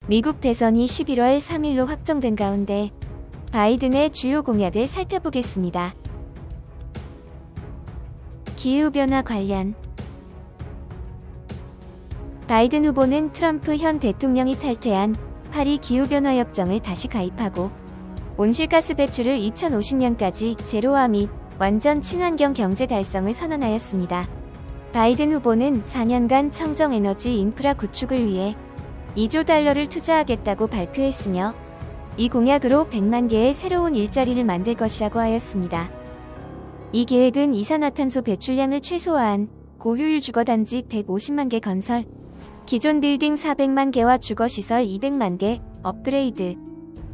미국 대선이 11월 3일로 확정된 가운데 바이든의 주요 공약을 살펴보겠습니다. 기후변화 관련 바이든 후보는 트럼프 현 대통령이 탈퇴한 파리 기후변화 협정을 다시 가입하고 온실가스 배출을 2050년까지 제로화 및 완전 친환경 경제 달성을 선언하였습니다. 바이든 후보는 4년간 청정에너지 인프라 구축을 위해 2조 달러를 투자하겠다고 발표했으며 이 공약으로 100만 개의 새로운 일자리를 만들 것이라고 하였습니다. 이 계획은 이산화탄소 배출량을 최소화한 고효율 주거단지 150만 개 건설, 기존 빌딩 400만 개와 주거시설 200만 개 업그레이드,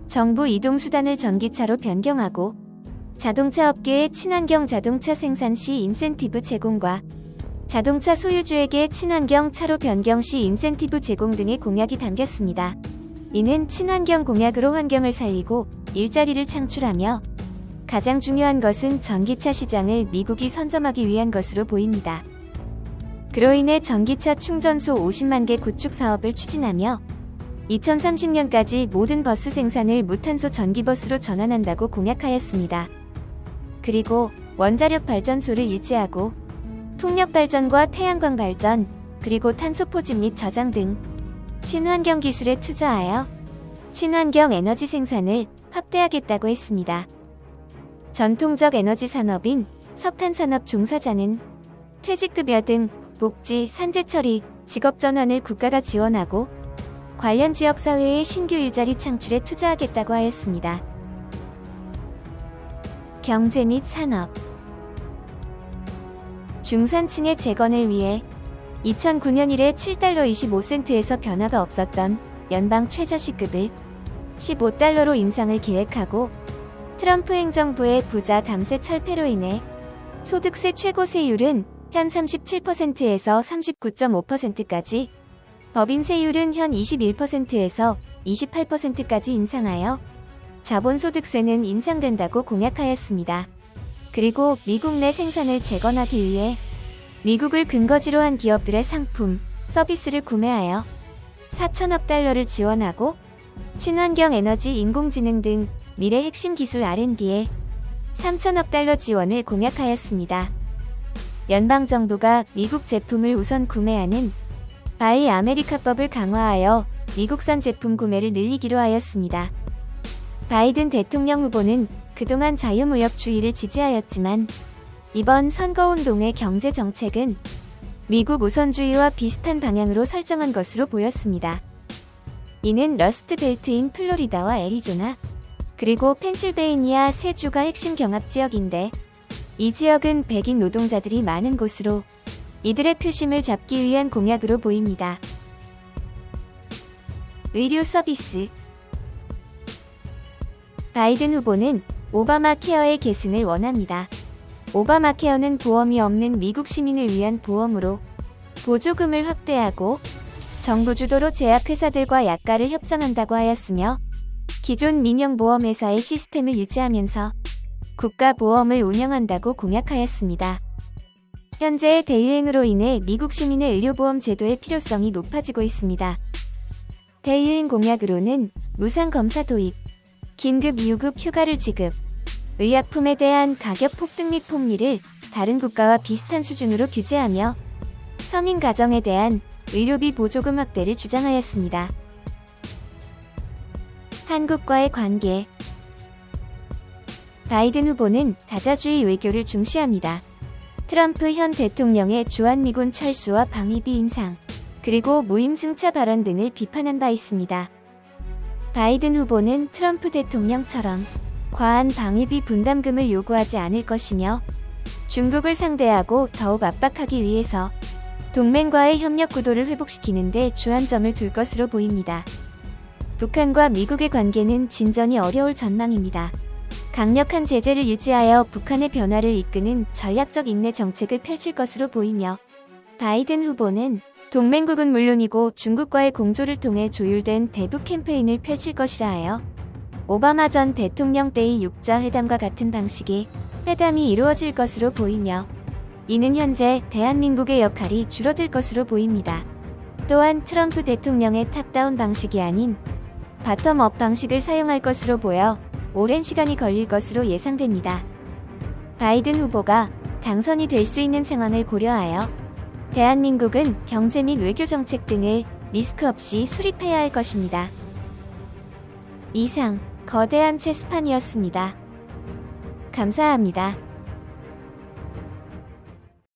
정부 이동수단을 전기차로 변경하고 자동차 업계의 친환경 자동차 생산 시 인센티브 제공과 자동차 소유주에게 친환경 차로 변경 시 인센티브 제공 등의 공약이 담겼습니다. 이는 친환경 공약으로 환경을 살리고 일자리를 창출하며 가장 중요한 것은 전기차 시장을 미국이 선점하기 위한 것으로 보입니다. 그로 인해 전기차 충전소 50만 개 구축 사업을 추진하며 2030년까지 모든 버스 생산을 무탄소 전기버스로 전환한다고 공약하였습니다. 그리고 원자력 발전소를 유지하고 풍력 발전과 태양광 발전, 그리고 탄소 포집 및 저장 등 친환경 기술에 투자하여 친환경 에너지 생산을 확대하겠다고 했습니다. 전통적 에너지 산업인 석탄 산업 종사자는 퇴직급여 등 복지, 산재 처리, 직업 전환을 국가가 지원하고 관련 지역사회의 신규 일자리 창출에 투자하겠다고 하였습니다. 경제 및 산업 중산층의 재건을 위해 2009년 이래 7달러 25센트에서 변화가 없었던 연방 최저시급을 15달러로 인상을 계획하고 트럼프 행정부의 부자 감세 철폐로 인해 소득세 최고세율은 현 37%에서 39.5%까지, 법인세율은 현 21%에서 28%까지 인상하여 자본소득세는 인상된다고 공약하였습니다. 그리고 미국 내 생산을 재건하기 위해 미국을 근거지로 한 기업들의 상품, 서비스를 구매하여 4천억 달러를 지원하고 친환경 에너지, 인공지능 등 미래 핵심 기술 R&D에 3천억 달러 지원을 공약하였습니다. 연방정부가 미국 제품을 우선 구매하는 바이 아메리카법을 강화하여 미국산 제품 구매를 늘리기로 하였습니다. 바이든 대통령 후보는 그동안 자유무역주의를 지지하였지만 이번 선거운동의 경제정책은 미국 우선주의와 비슷한 방향으로 설정한 것으로 보였습니다. 이는 러스트벨트인 플로리다와 애리조나, 그리고 펜실베이니아 세 주가 핵심 경합지역인데 이 지역은 백인 노동자들이 많은 곳으로 이들의 표심을 잡기 위한 공약으로 보입니다. 의료 서비스 바이든 후보는 오바마 케어의 계승을 원합니다. 오바마 케어는 보험이 없는 미국 시민을 위한 보험으로 보조금을 확대하고 정부 주도로 제약회사들과 약가를 협상한다고 하였으며 기존 민영보험회사의 시스템을 유지하면서 국가보험을 운영한다고 공약하였습니다. 현재의 대유행으로 인해 미국 시민의 의료보험 제도의 필요성이 높아지고 있습니다. 대유행 공약으로는 무상검사 도입, 긴급 2급 휴가를 지급, 의약품에 대한 가격 폭등 및 폭리를 다른 국가와 비슷한 수준으로 규제하며 성인 가정에 대한 의료비 보조금 확대를 주장하였습니다. 한국과의 관계 바이든 후보는 다자주의 외교를 중시합니다. 트럼프 현 대통령의 주한미군 철수와 방위비 인상, 그리고 무임승차 발언 등을 비판한 바 있습니다. 바이든 후보는 트럼프 대통령처럼 과한 방위비 분담금을 요구하지 않을 것이며 중국을 상대하고 더욱 압박하기 위해서 동맹과의 협력 구도를 회복시키는 데 주안점을 둘 것으로 보입니다. 북한과 미국의 관계는 진전이 어려울 전망입니다. 강력한 제재를 유지하여 북한의 변화를 이끄는 전략적 인내 정책을 펼칠 것으로 보이며 바이든 후보는 동맹국은 물론이고 중국과의 공조를 통해 조율된 대북 캠페인을 펼칠 것이라 하여 오바마 전 대통령 때의 육자 회담과 같은 방식의 회담이 이루어질 것으로 보이며 이는 현재 대한민국의 역할이 줄어들 것으로 보입니다. 또한 트럼프 대통령의 탑다운 방식이 아닌 바텀업 방식을 사용할 것으로 보여 오랜 시간이 걸릴 것으로 예상됩니다. 바이든 후보가 당선이 될 수 있는 상황을 고려하여 대한민국은 경제 및 외교 정책 등을 리스크 없이 수립해야 할 것입니다. 이상 거대한 체스판이었습니다. 감사합니다.